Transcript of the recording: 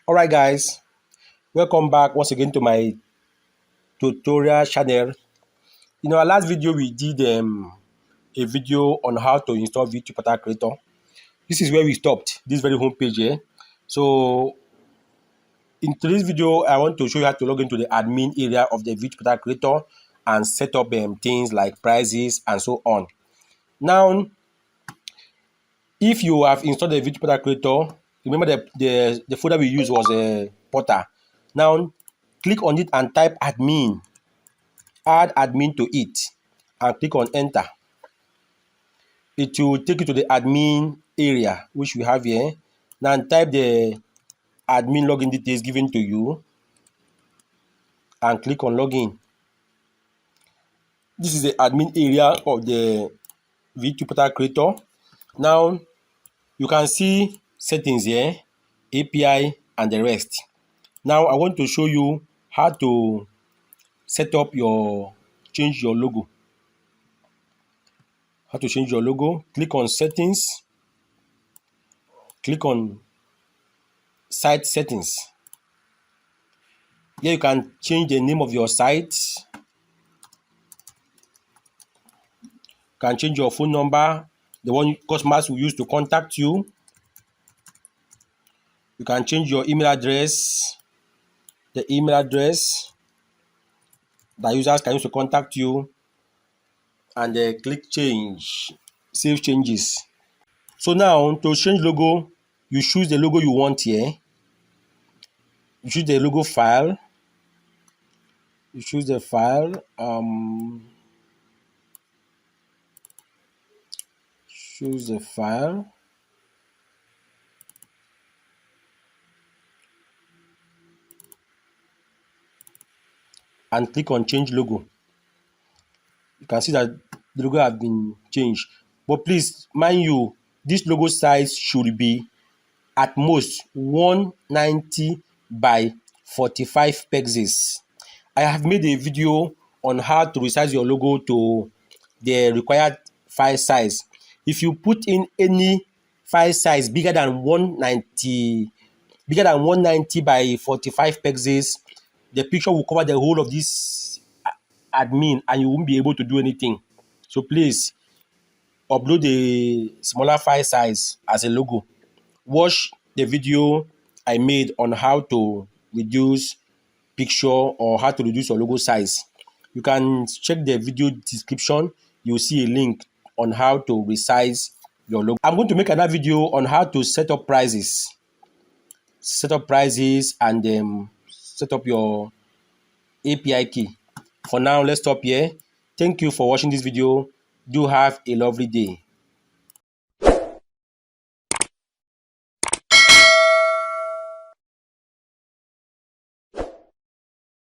Alright guys, welcome back once again to my tutorial channel. In our last video we did a video on how to install VTU Portal Creator. This is where we stopped, this very homepage here. So in today's video I want to show you how to log into the admin area of the VTU Portal Creator and set up things like prices and so on. Now if you have installed the VTU Portal Creator, remember the folder we used was a Portal. Now click on it and type admin, add admin to it, and click on enter. It will take you to the admin area which we have here. Now type the admin login details given to you and click on login. This is the admin area of the VTU Portal Creator. Now you can see settings here, API and the rest. Now I want to show you how to set up change your logo. How to change your logo. Click on settings, click on site settings. Here you can change the name of your site, you can change your phone number, the one customers will use to contact you. You can change your email address, the email address that users can use to contact you, and click change, save changes. So now to change logo, you choose the logo you want here. You choose the logo file. You choose the file. Choose the file. And click on change logo. You can see that the logo has been changed. But please, mind you, this logo size should be at most 190 by 45 pixels. I have made a video on how to resize your logo to the required file size. If you put in any file size bigger than 190 by 45 pixels, the picture will cover the whole of this admin and you won't be able to do anything. So please upload a smaller file size as a logo. Watch the video I made on how to reduce picture or how to reduce your logo size. You can check the video description. You'll see a link on how to resize your logo. I'm going to make another video on how to set up prices. Set up prices and set up your API key. For now, let's stop here. Thank you for watching this video. Do have a lovely day.